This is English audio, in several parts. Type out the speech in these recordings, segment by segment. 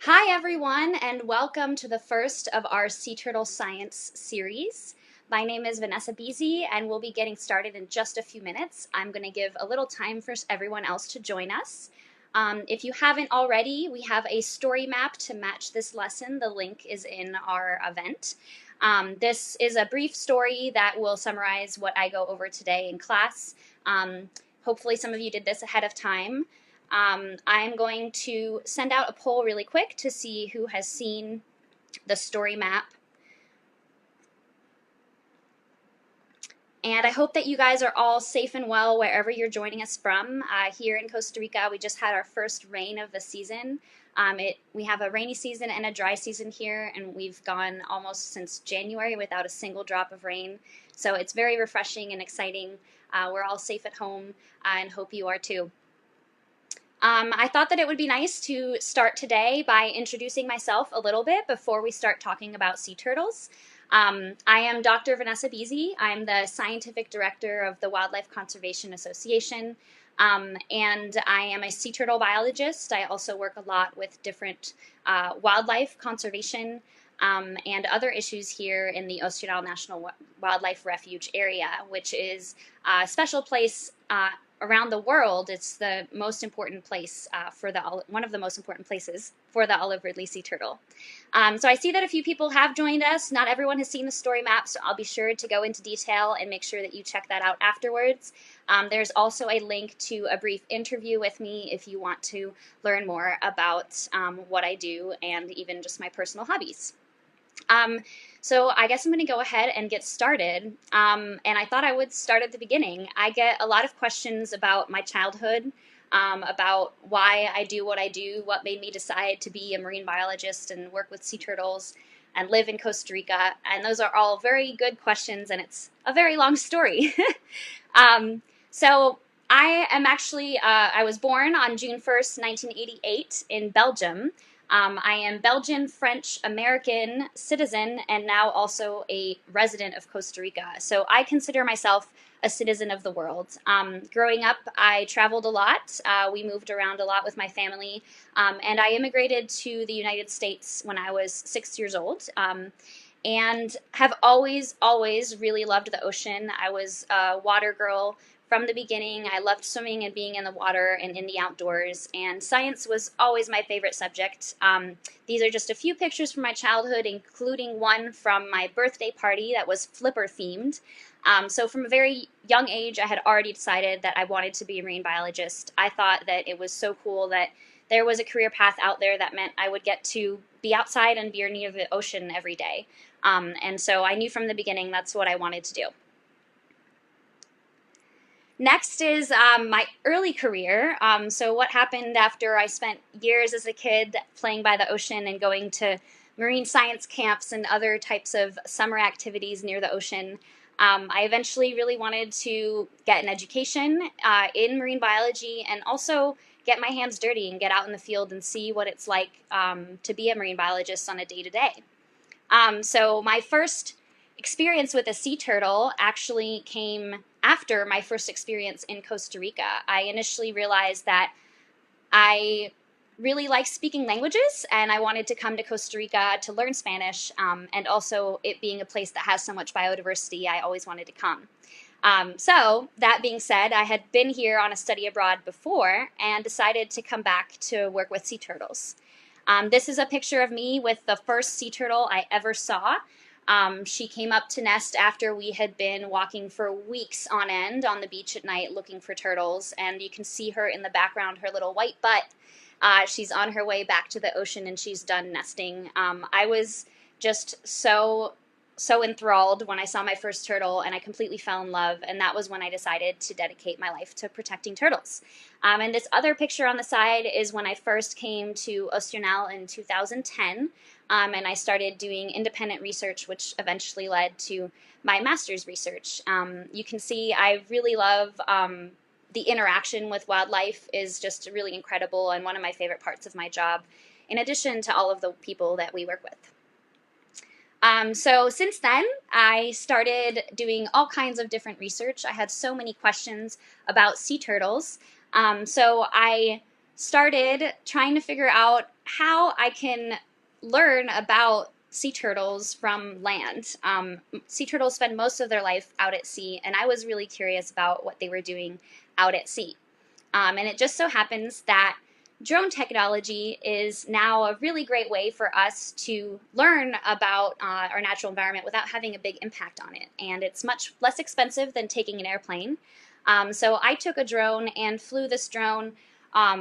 Hi everyone, and welcome to the first of our Sea Turtle Science series. My name is Dr Bezy, and we'll be getting started in just a few minutes. I'm going to give a little time for everyone else to join us. If you haven't already, we have a story map to match this lesson. The link is in our event. This is a brief story that will summarize what I go over today in class. Hopefully some of you did this ahead of time. I'm going to send out a poll really quick to see who has seen the story map. And I hope that you guys are all safe and well wherever you're joining us from. Here in Costa Rica, we just had our first rain of the season. We have a rainy season and a dry season here, and we've gone almost since January without a single drop of rain. So it's very refreshing and exciting. We're all safe at home and hope you are too. I thought that it would be nice to start today by introducing myself a little bit before we start talking about sea turtles. I am Dr. Bezy. I'm the Scientific Director of the Wildlife Conservation Association, and I am a sea turtle biologist. I also work a lot with different wildlife conservation and other issues here in the Oceanell National Wildlife Refuge area, which is a special place around the world. It's the most important place one of the most important places for the olive ridley sea turtle. So I see that a few people have joined us. Not everyone has seen the story map, so I'll be sure to go into detail and make sure that you check that out afterwards. There's also a link to a brief interview with me if you want to learn more about what I do and even just my personal hobbies. So I guess I'm going to go ahead and get started. And I thought I would start at the beginning. I get a lot of questions about my childhood, about why I do what I do, what made me decide to be a marine biologist and work with sea turtles and live in Costa Rica. And those are all very good questions, and it's a very long story. So I am actually, I was born on June 1st, 1988 in Belgium. I am Belgian, French, American citizen, and now also a resident of Costa Rica. So I consider myself a citizen of the world. Growing up, I traveled a lot. We moved around a lot with my family, and I immigrated to the United States when I was 6 years old. And have always really loved the ocean. I was a water girl from the beginning. I loved swimming and being in the water and in the outdoors, and science was always my favorite subject. These are just a few pictures from my childhood, including one from my birthday party that was flipper themed. So from a very young age, I had already decided that I wanted to be a marine biologist. I thought that it was so cool that there was a career path out there that meant I would get to be outside and be near the ocean every day. And so I knew from the beginning that's what I wanted to do. Next is my early career. So what happened after I spent years as a kid playing by the ocean and going to marine science camps and other types of summer activities near the ocean. I eventually really wanted to get an education in marine biology and also get my hands dirty and get out in the field and see what it's like to be a marine biologist on a day-to-day. So my first experience with a sea turtle actually came after my first experience in Costa Rica. I initially realized that I really like speaking languages, and I wanted to come to Costa Rica to learn Spanish, and also it being a place that has so much biodiversity, I always wanted to come. So that being said, I had been here on a study abroad before and decided to come back to work with sea turtles. This is a picture of me with the first sea turtle I ever saw. She came up to nest after we had been walking for weeks on end on the beach at night looking for turtles, and you can see her in the background, her little white butt. She's on her way back to the ocean, and she's done nesting. I was just so enthralled when I saw my first turtle, and I completely fell in love, and that was when I decided to dedicate my life to protecting turtles. And this other picture on the side is when I first came to Oceanell in 2010, and I started doing independent research, which eventually led to my master's research. You can see I really love the interaction with wildlife is just really incredible and one of my favorite parts of my job, in addition to all of the people that we work with. So since then, I started doing all kinds of different research. I had so many questions about sea turtles. So I started trying to figure out how I can learn about sea turtles from land. Sea turtles spend most of their life out at sea, and I was really curious about what they were doing out at sea. And it just so happens that drone technology is now a really great way for us to learn about our natural environment without having a big impact on it. And it's much less expensive than taking an airplane. So I took a drone and flew this drone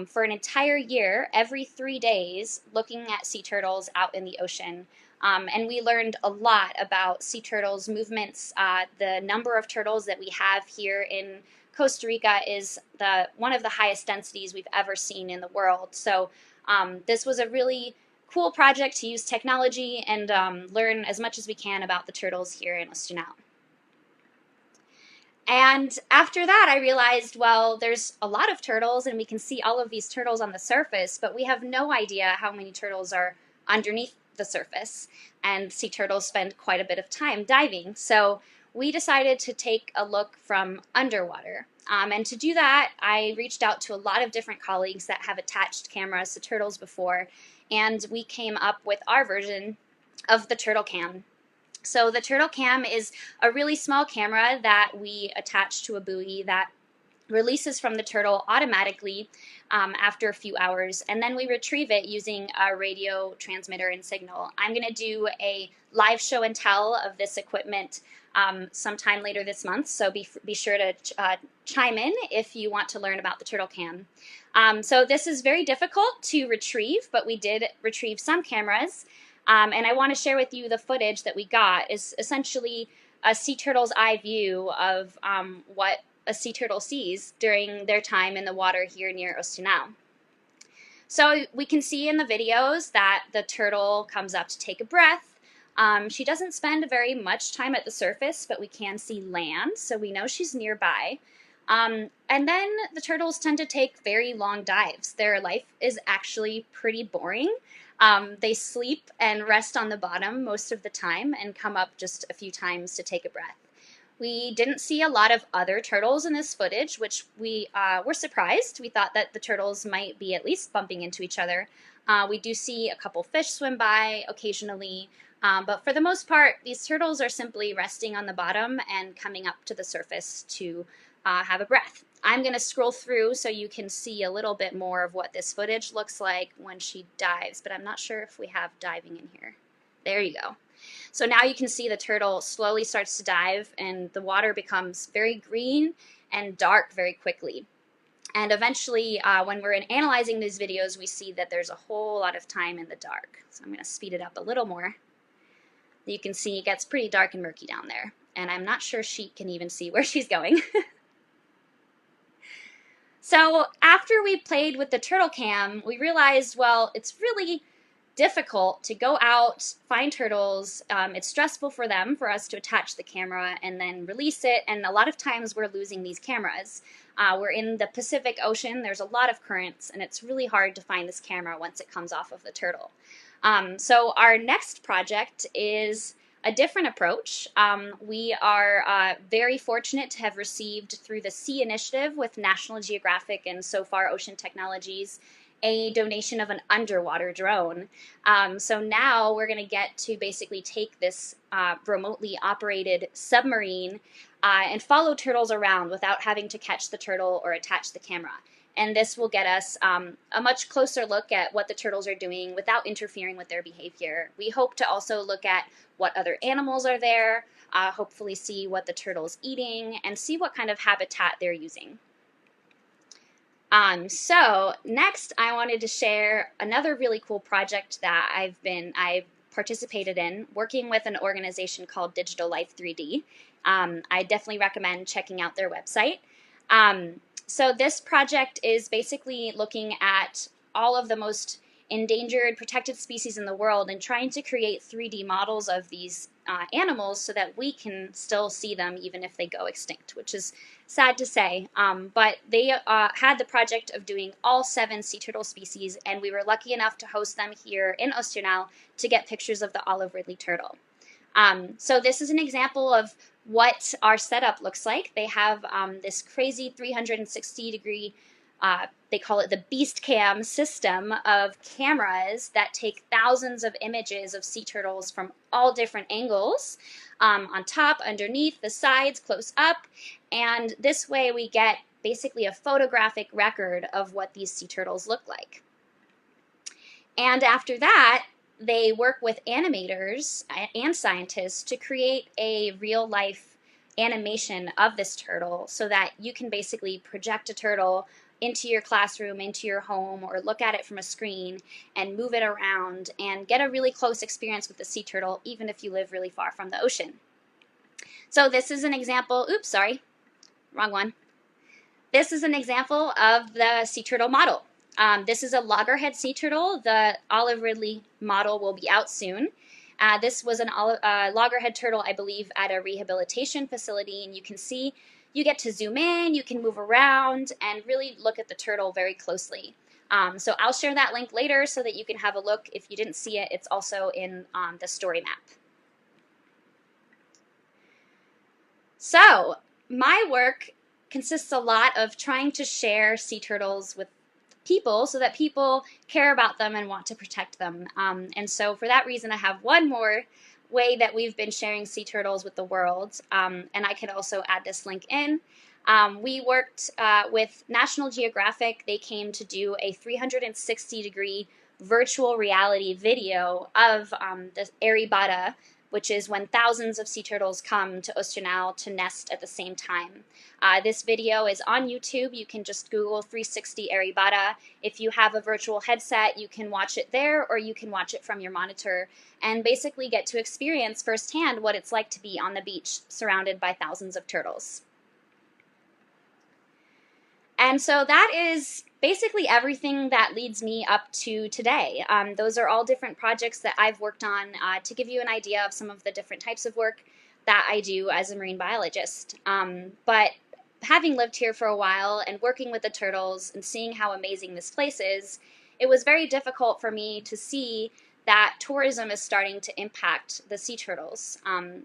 for an entire year, every 3 days, looking at sea turtles out in the ocean. And we learned a lot about sea turtles' movements. The number of turtles that we have here in Costa Rica is one of the highest densities we've ever seen in the world. So this was a really cool project to use technology and learn as much as we can about the turtles here in Oceanell. And after that, I realized, well, there's a lot of turtles, and we can see all of these turtles on the surface, but we have no idea how many turtles are underneath the surface. And sea turtles spend quite a bit of time diving. So we decided to take a look from underwater. And to do that, I reached out to a lot of different colleagues that have attached cameras to turtles before, and we came up with our version of the Turtle Cam. So the Turtle Cam is a really small camera that we attach to a buoy that releases from the turtle automatically after a few hours, and then we retrieve it using a radio transmitter and signal. I'm going to do a live show and tell of this equipment sometime later this month, so be sure to chime in if you want to learn about the Turtle Cam. So this is very difficult to retrieve, but we did retrieve some cameras. And I want to share with you the footage that we got. Is essentially a sea turtle's eye view of what a sea turtle sees during their time in the water here near Oceanell. So we can see in the videos that the turtle comes up to take a breath. She doesn't spend very much time at the surface, but we can see land, so we know she's nearby. And then the turtles tend to take very long dives. Their life is actually pretty boring. They sleep and rest on the bottom most of the time and come up just a few times to take a breath. We didn't see a lot of other turtles in this footage, which we were surprised. We thought that the turtles might be at least bumping into each other. We do see a couple fish swim by occasionally, but for the most part, these turtles are simply resting on the bottom and coming up to the surface to have a breath. I'm going to scroll through so you can see a little bit more of what this footage looks like when she dives, but I'm not sure if we have diving in here. There you go. So now you can see the turtle slowly starts to dive, and the water becomes very green and dark very quickly. And eventually, when we're analyzing these videos, we see that there's a whole lot of time in the dark. So I'm going to speed it up a little more. You can see it gets pretty dark and murky down there, and I'm not sure she can even see where she's going. So after we played with the Turtle Cam, we realized, well, it's really difficult to go out, find turtles. It's stressful for them, for us to attach the camera and then release it, and a lot of times we're losing these cameras. We're in the Pacific Ocean, there's a lot of currents, and it's really hard to find this camera once it comes off of the turtle. So our next project is a different approach. We are very fortunate to have received through the Sea Initiative with National Geographic and So Far Ocean Technologies a donation of an underwater drone. So now we're going to get to basically take this remotely operated submarine and follow turtles around without having to catch the turtle or attach the camera. And this will get us a much closer look at what the turtles are doing without interfering with their behavior. We hope to also look at what other animals are there, hopefully see what the turtle's eating, and see what kind of habitat they're using. So next I wanted to share another really cool project that I've participated in, working with an organization called Digital Life 3D. I definitely recommend checking out their website. So this project is basically looking at all of the most endangered, protected species in the world and trying to create 3D models of these animals so that we can still see them even if they go extinct, which is sad to say. But they had the project of doing all 7 sea turtle species, and we were lucky enough to host them here in Oceanell to get pictures of the olive ridley turtle. So this is an example of what our setup looks like. They have this crazy 360-degree they call it the Beast Cam system of cameras that take thousands of images of sea turtles from all different angles, on top, underneath, the sides, close up, and this way we get basically a photographic record of what these sea turtles look like. And after that, they work with animators and scientists to create a real life animation of this turtle so that you can basically project a turtle into your classroom, into your home, or look at it from a screen and move it around and get a really close experience with the sea turtle, even if you live really far from the ocean. So this is an example, oops, sorry, wrong one. This is an example of the sea turtle model. This is a loggerhead sea turtle. The Olive Ridley model will be out soon. This was an loggerhead turtle, I believe, at a rehabilitation facility, and you can see you get to zoom in, you can move around, and really look at the turtle very closely. So I'll share that link later so that you can have a look. If you didn't see it, it's also in the story map. So my work consists a lot of trying to share sea turtles with people so that people care about them and want to protect them. And so for that reason, I have one more way that we've been sharing sea turtles with the world, and I can also add this link in. We worked with National Geographic. They came to do a 360-degree virtual reality video of the Erebata, which is when thousands of sea turtles come to Oceanell to nest at the same time. This video is on YouTube. You can just Google 360 Erebata. If you have a virtual headset, you can watch it there, or you can watch it from your monitor and basically get to experience firsthand what it's like to be on the beach surrounded by thousands of turtles. And so that is basically everything that leads me up to today. Those are all different projects that I've worked on to give you an idea of some of the different types of work that I do as a marine biologist. But having lived here for a while and working with the turtles and seeing how amazing this place is, it was very difficult for me to see that tourism is starting to impact the sea turtles.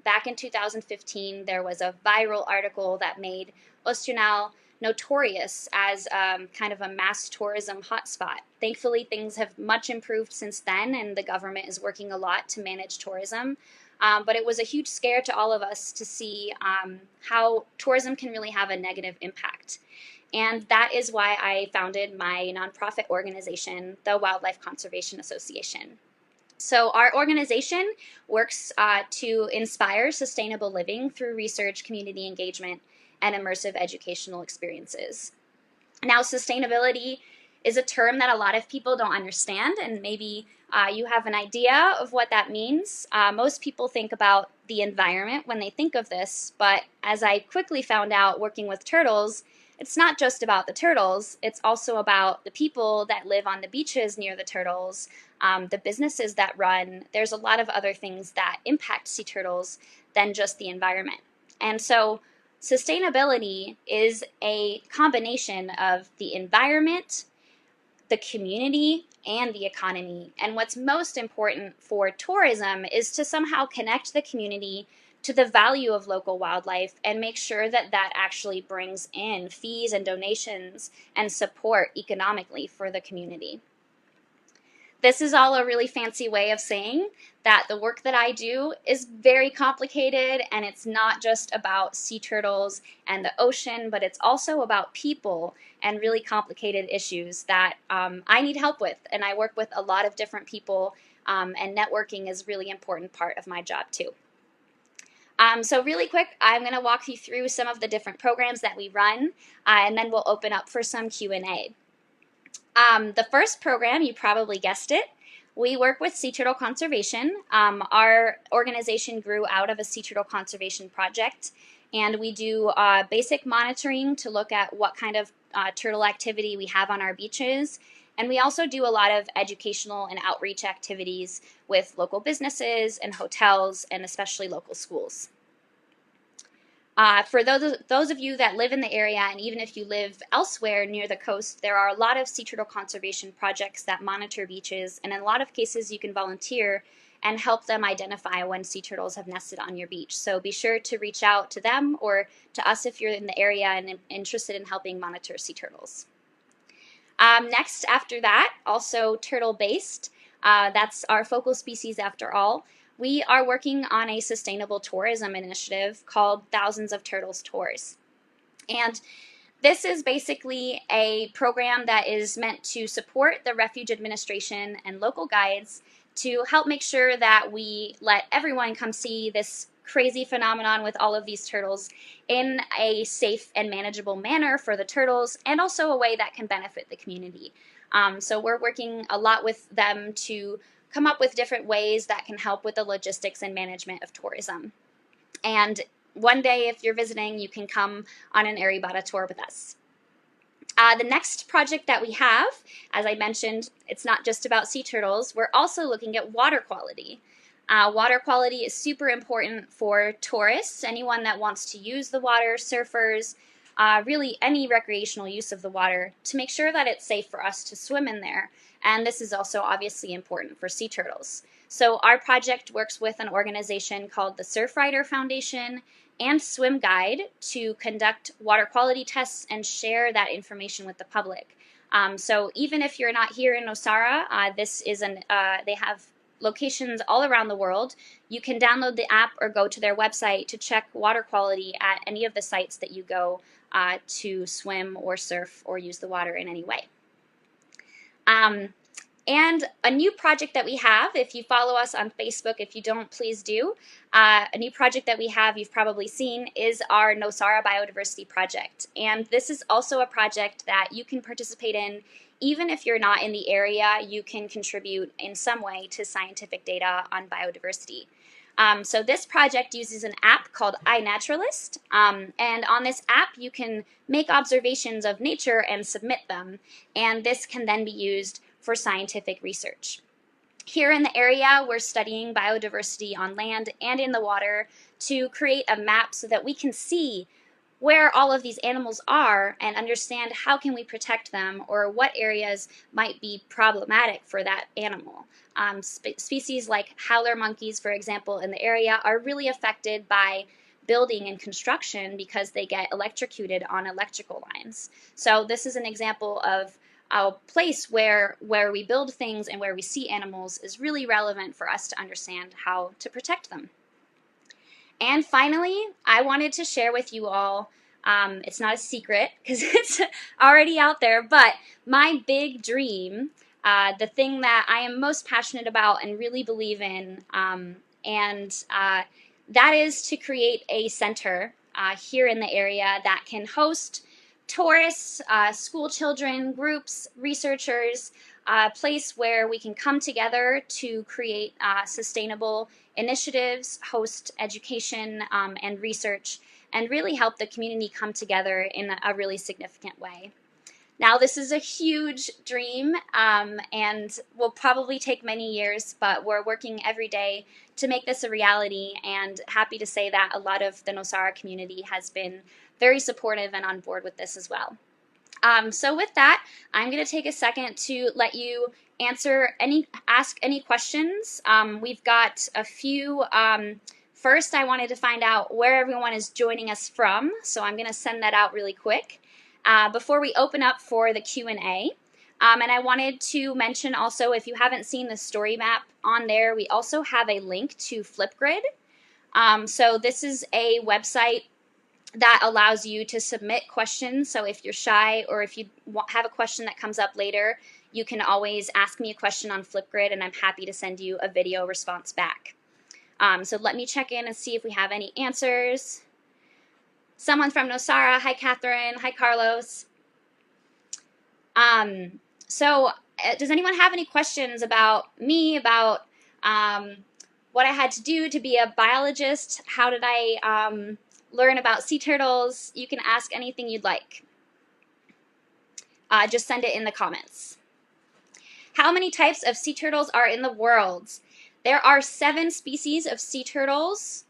Back in 2015, there was a viral article that made Oceanell notorious as kind of a mass tourism hotspot. Thankfully, things have much improved since then, and the government is working a lot to manage tourism. But it was a huge scare to all of us to see how tourism can really have a negative impact. And that is why I founded my nonprofit organization, the Wildlife Conservation Association. So our organization works to inspire sustainable living through research, community engagement, and immersive educational experiences. Now, sustainability is a term that a lot of people don't understand, and maybe you have an idea of what that means. Most people think about the environment when they think of this, but as I quickly found out working with turtles, it's not just about the turtles, it's also about the people that live on the beaches near the turtles, the businesses that run. There's a lot of other things that impact sea turtles than just the environment. And so sustainability is a combination of the environment, the community, and the economy. And what's most important for tourism is to somehow connect the community to the value of local wildlife and make sure that that actually brings in fees and donations and support economically for the community. This is all a really fancy way of saying that the work that I do is very complicated, and it's not just about sea turtles and the ocean, but it's also about people and really complicated issues that I need help with. And I work with a lot of different people, and networking is a really important part of my job too. So really quick, I'm going to walk you through some of the different programs that we run, and then we'll open up for some Q&A. The first program, you probably guessed it, we work with sea turtle conservation. Our organization grew out of a sea turtle conservation project, and we do basic monitoring to look at what kind of turtle activity we have on our beaches. And we also do a lot of educational and outreach activities with local businesses and hotels, and especially local schools. For those of you that live in the area, and even if you live elsewhere near the coast, there are a lot of sea turtle conservation projects that monitor beaches, and in a lot of cases you can volunteer and help them identify when sea turtles have nested on your beach. So be sure to reach out to them or to us if you're in the area and interested in helping monitor sea turtles. Next, after that, also turtle-based, that's our focal species after all, we are working on a sustainable tourism initiative called Thousands of Turtles Tours. And this is basically a program that is meant to support the Refuge Administration and local guides to help make sure that we let everyone come see this crazy phenomenon with all of these turtles in a safe and manageable manner for the turtles, and also a way that can benefit the community. So we're working a lot with them to come up with different ways that can help with the logistics and management of tourism. And one day, if you're visiting, you can come on an Aribata tour with us. The next project that we have, as I mentioned, it's not just about sea turtles. We're also looking at water quality. Water quality is super important for tourists, anyone that wants to use the water, surfers, really any recreational use of the water, to make sure that it's safe for us to swim in there. And this is also obviously important for sea turtles. So our project works with an organization called the Surfrider Foundation and Swim Guide to conduct water quality tests and share that information with the public. So even if you're not here in Nosara, this is they have locations all around the world. You can download the app or go to their website to check water quality at any of the sites that you go to swim or surf or use the water in any way. And a new project that we have, if you follow us on Facebook, if you don't, please do. A new project that we have, you've probably seen, is our Nosara Biodiversity Project. And this is also a project that you can participate in. Even if you're not in the area, you can contribute in some way to scientific data on biodiversity. So this project uses an app called iNaturalist, and on this app you can make observations of nature and submit them, and this can then be used for scientific research. Here in the area, we're studying biodiversity on land and in the water to create a map so that we can see where all of these animals are and understand how can we protect them, or what areas might be problematic for that animal. Species like howler monkeys, for example, in the area are really affected by building and construction because they get electrocuted on electrical lines. So this is an example of a place where we build things and where we see animals is really relevant for us to understand how to protect them. And finally, I wanted to share with you all, it's not a secret because it's already out there, but my big dream, the thing that I am most passionate about and really believe in, that is to create a center here in the area that can host tourists, school children, groups, researchers, a place where we can come together to create sustainable initiatives, host education and research, and really help the community come together in a really significant way. Now, this is a huge dream and will probably take many years, but we're working every day to make this a reality, and happy to say that a lot of the Nosara community has been very supportive and on board with this as well. So with that, I'm going to take a second to let you ask any questions. We've got a few. First, I wanted to find out where everyone is joining us from, so I'm going to send that out really quick before we open up for the Q&A. And I wanted to mention also, if you haven't seen the story map on there, we also have a link to Flipgrid. So this is a website that allows you to submit questions. So if you're shy, or if you have a question that comes up later, you can always ask me a question on Flipgrid, and I'm happy to send you a video response back. So let me check in and see if we have any answers. Someone from Nosara. Hi, Catherine. Hi, Carlos. So does anyone have any questions about me, about what I had to do to be a biologist? How did I learn about sea turtles? You can ask anything you'd like. Just send it in the comments. How many types of sea turtles are in the world? There are 7 species of sea turtles.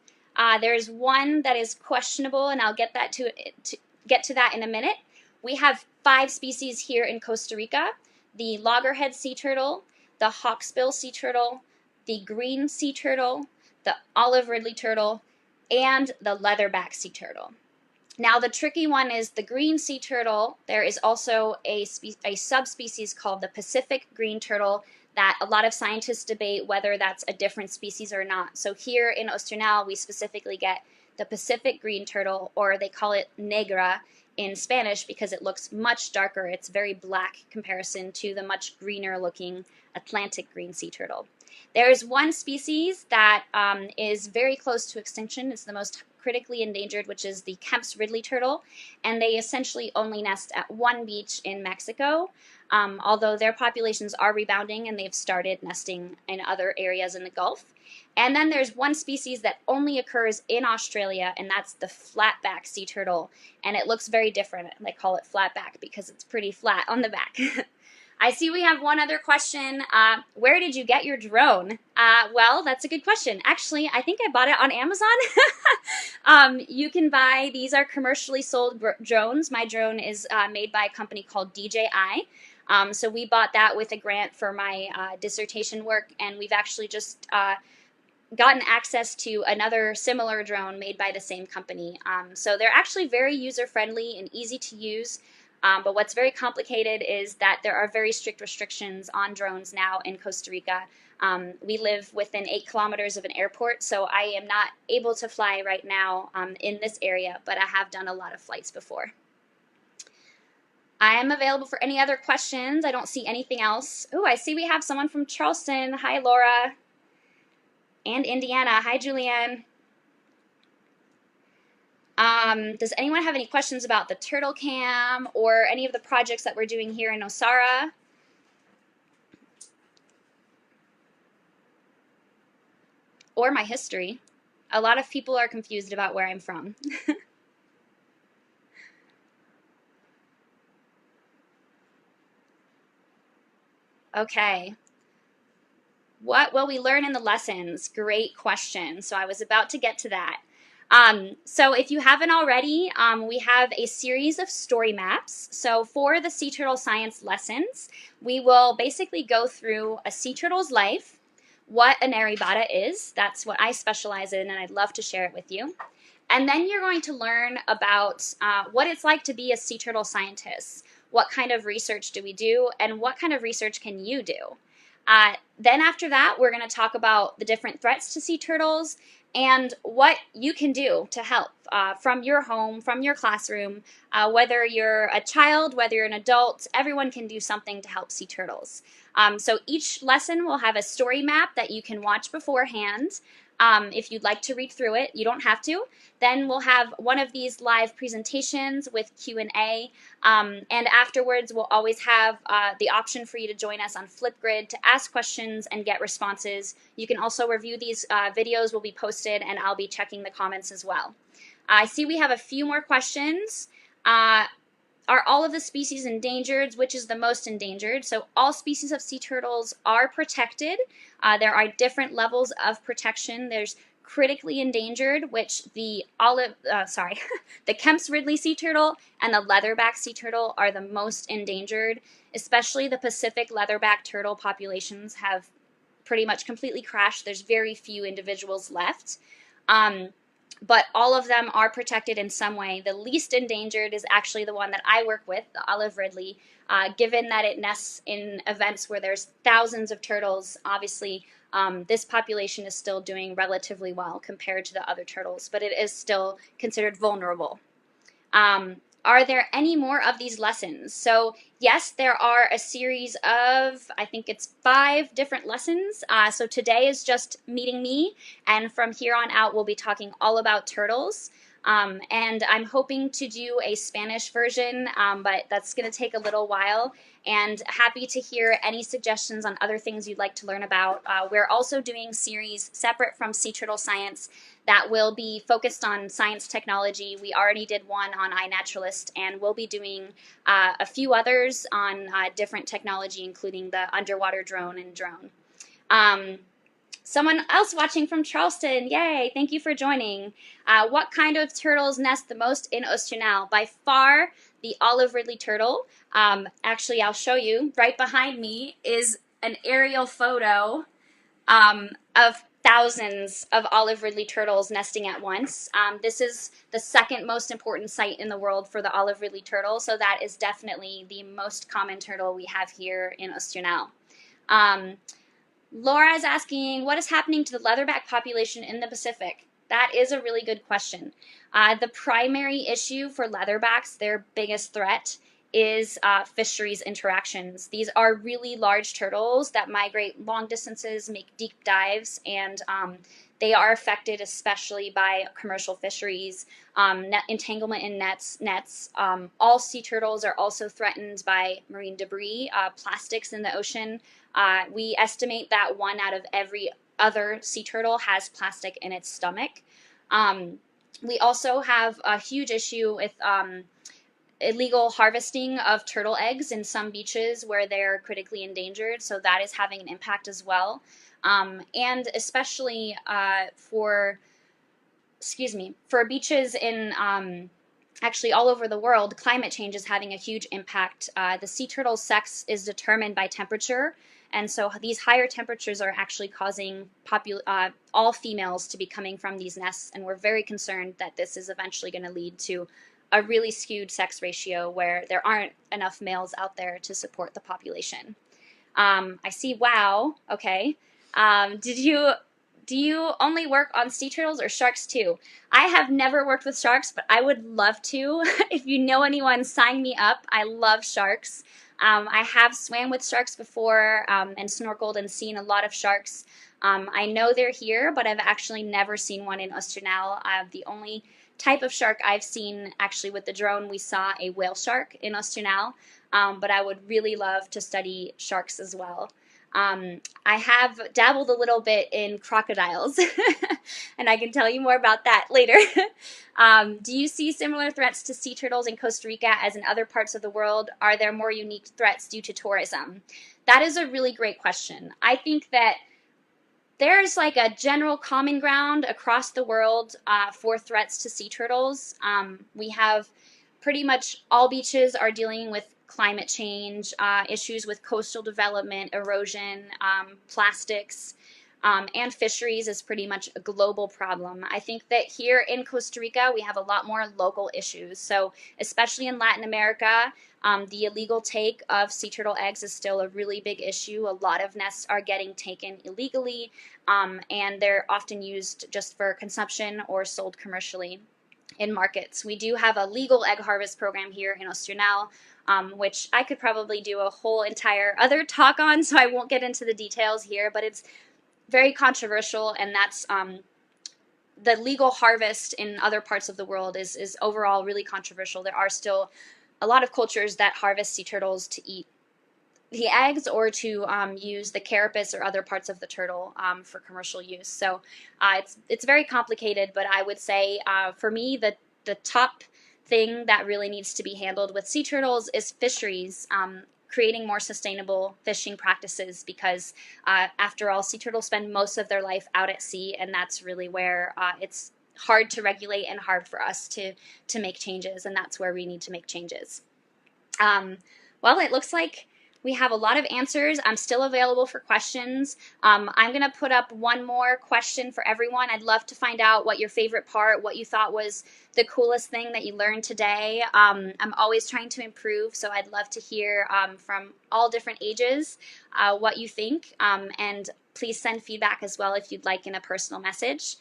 There's one that is questionable, and I'll get to that in a minute. We have 5 species here in Costa Rica: the loggerhead sea turtle, the hawksbill sea turtle, the green sea turtle, the olive ridley turtle, and the leatherback sea turtle. Now, the tricky one is the green sea turtle. There is also a subspecies called the Pacific green turtle that a lot of scientists debate whether that's a different species or not. So here in Oceanell, we specifically get the Pacific green turtle, or they call it negra in Spanish because it looks much darker. It's very black comparison to the much greener looking Atlantic green sea turtle. There's one species that is very close to extinction. It's the most critically endangered, which is the Kemp's Ridley turtle, and they essentially only nest at one beach in Mexico, although their populations are rebounding and they've started nesting in other areas in the Gulf. And then there's one species that only occurs in Australia, and that's the flatback sea turtle, and it looks very different. They call it flatback because it's pretty flat on the back. I see we have one other question. Where did you get your drone? Well, that's a good question. Actually, I think I bought it on Amazon. You can buy, these are commercially sold drones. My drone is made by a company called DJI. So we bought that with a grant for my dissertation work, and we've actually just gotten access to another similar drone made by the same company. So they're actually very user-friendly and easy to use. But what's very complicated is that there are very strict restrictions on drones now in Costa Rica. We live within 8 kilometers of an airport, so I am not able to fly right now in this area, but I have done a lot of flights before. I am available for any other questions. I don't see anything else. Oh, I see we have someone from Charleston. Hi, Laura. And Indiana. Hi, Julianne. Does anyone have any questions about the turtle cam or any of the projects that we're doing here in Nosara? Or my history? A lot of people are confused about where I'm from. Okay. What will we learn in the lessons? Great question. So I was about to get to that. So if you haven't already, we have a series of story maps. So for the sea turtle science lessons, we will basically go through a sea turtle's life, what an arybata is, that's what I specialize in, and I'd love to share it with you. And then you're going to learn about what it's like to be a sea turtle scientist. What kind of research do we do, and what kind of research can you do? Then after that, we're going to talk about the different threats to sea turtles and what you can do to help from your home, from your classroom, whether you're a child, whether you're an adult, everyone can do something to help sea turtles. So each lesson will have a story map that you can watch beforehand. If you'd like to read through it, you don't have to. Then we'll have one of these live presentations with Q&A, and afterwards we'll always have the option for you to join us on Flipgrid to ask questions and get responses. You can also review these videos will be posted, and I'll be checking the comments as well. I see we have a few more questions. Are all of the species endangered? Which is the most endangered? So all species of sea turtles are protected. There are different levels of protection. There's critically endangered, which the the Kemp's Ridley sea turtle and the leatherback sea turtle are the most endangered. Especially the Pacific leatherback turtle populations have pretty much completely crashed. There's very few individuals left. But all of them are protected in some way. The least endangered is actually the one that I work with, the olive ridley. Given that it nests in events where there's thousands of turtles, obviously this population is still doing relatively well compared to the other turtles, but it is still considered vulnerable. Are there any more of these lessons? So yes, there are a series of, I think it's 5 different lessons. So today is just meeting me, and from here on out we'll be talking all about turtles. And I'm hoping to do a Spanish version, but that's going to take a little while. And happy to hear any suggestions on other things you'd like to learn about. We're also doing series separate from sea turtle science that will be focused on science technology. We already did one on iNaturalist, and we'll be doing a few others on different technology, including the underwater drone and drone. Someone else watching from Charleston, yay, thank you for joining. What kind of turtles nest the most in Oceanell? By far, the olive ridley turtle. Actually, I'll show you. Right behind me is an aerial photo of thousands of olive ridley turtles nesting at once. This is the second most important site in the world for the olive ridley turtle, so that is definitely the most common turtle we have here in Oceanell. Laura is asking, what is happening to the leatherback population in the Pacific? That is a really good question. The primary issue for leatherbacks, their biggest threat, is fisheries interactions. These are really large turtles that migrate long distances, make deep dives, and they are affected especially by commercial fisheries, entanglement in nets. All sea turtles are also threatened by marine debris, plastics in the ocean. We estimate that 1 out of every other sea turtle has plastic in its stomach. We also have a huge issue with illegal harvesting of turtle eggs in some beaches where they're critically endangered, so that is having an impact as well. And especially for beaches in actually all over the world, climate change is having a huge impact. The sea turtle's sex is determined by temperature, and so these higher temperatures are actually causing all females to be coming from these nests, and we're very concerned that this is eventually going to lead to a really skewed sex ratio where there aren't enough males out there to support the population. I see, wow, okay. Do you only work on sea turtles or sharks too? I have never worked with sharks, but I would love to. If you know anyone, sign me up. I love sharks. I have swam with sharks before and snorkeled and seen a lot of sharks. I know they're here, but I've actually never seen one in Oceanell. The only type of shark I've seen, actually with the drone, we saw a whale shark in Oceanell, but I would really love to study sharks as well. I have dabbled a little bit in crocodiles, and I can tell you more about that later. Do you see similar threats to sea turtles in Costa Rica as in other parts of the world? Are there more unique threats due to tourism? That is a really great question. I think that there's like a general common ground across the world for threats to sea turtles. We have pretty much all beaches are dealing with climate change, issues with coastal development, erosion, plastics, and fisheries is pretty much a global problem. I think that here in Costa Rica, we have a lot more local issues. So especially in Latin America, the illegal take of sea turtle eggs is still a really big issue. A lot of nests are getting taken illegally, and they're often used just for consumption or sold commercially in markets. We do have a legal egg harvest program here in Oceanell, which I could probably do a whole entire other talk on, so I won't get into the details here, but it's very controversial, and that's the legal harvest in other parts of the world is overall really controversial. There are still a lot of cultures that harvest sea turtles to eat the eggs or to use the carapace or other parts of the turtle for commercial use. So it's very complicated, but I would say for me the top thing that really needs to be handled with sea turtles is fisheries, creating more sustainable fishing practices, because after all, sea turtles spend most of their life out at sea, and that's really where it's hard to regulate and hard for us to make changes, and that's where we need to make changes. Well, it looks like we have a lot of answers. I'm still available for questions. I'm going to put up one more question for everyone. I'd love to find out what your favorite part, what you thought was the coolest thing that you learned today. I'm always trying to improve, so I'd love to hear from all different ages what you think, and please send feedback as well if you'd like in a personal message.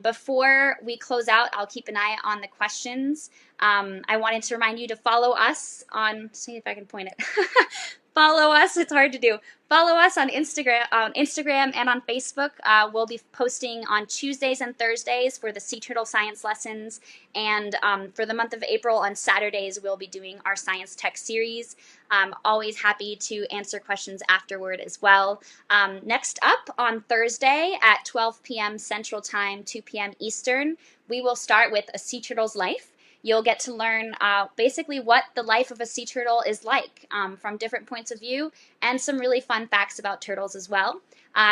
Before we close out, I'll keep an eye on the questions. I wanted to remind you to follow us on, see if I can point it. Follow us, it's hard to do. Follow us on Instagram and on Facebook. We'll be posting on Tuesdays and Thursdays for the sea turtle science lessons, and for the month of April on Saturdays we'll be doing our science tech series. I'm always happy to answer questions afterward as well. Next up on Thursday at 12 p.m. Central Time, 2 p.m. Eastern, we will start with a sea turtle's life. You'll get to learn basically what the life of a sea turtle is like from different points of view, and some really fun facts about turtles as well.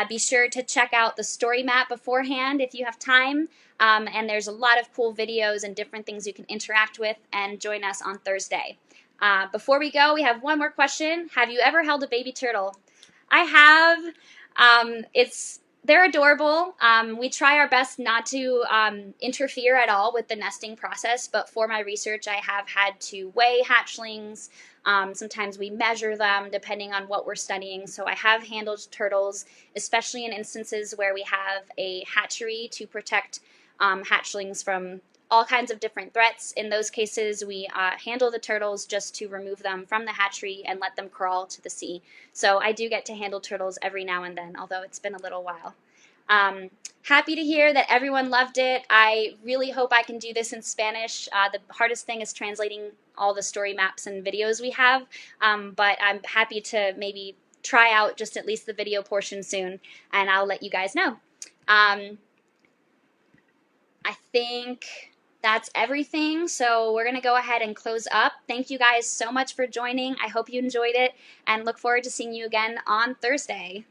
Be sure to check out the story map beforehand if you have time, and there's a lot of cool videos and different things you can interact with, and join us on Thursday. Before we go, we have one more question. Have you ever held a baby turtle? I have. It's They're adorable. We try our best not to interfere at all with the nesting process, but for my research, I have had to weigh hatchlings. Sometimes we measure them depending on what we're studying. So I have handled turtles, especially in instances where we have a hatchery to protect hatchlings from all kinds of different threats. In those cases, we handle the turtles just to remove them from the hatchery and let them crawl to the sea. So I do get to handle turtles every now and then, although it's been a little while. Happy to hear that everyone loved it. I really hope I can do this in Spanish. The hardest thing is translating all the story maps and videos we have, but I'm happy to maybe try out just at least the video portion soon, and I'll let you guys know. I think that's everything, so we're going to go ahead and close up. Thank you guys so much for joining. I hope you enjoyed it, and look forward to seeing you again on Thursday.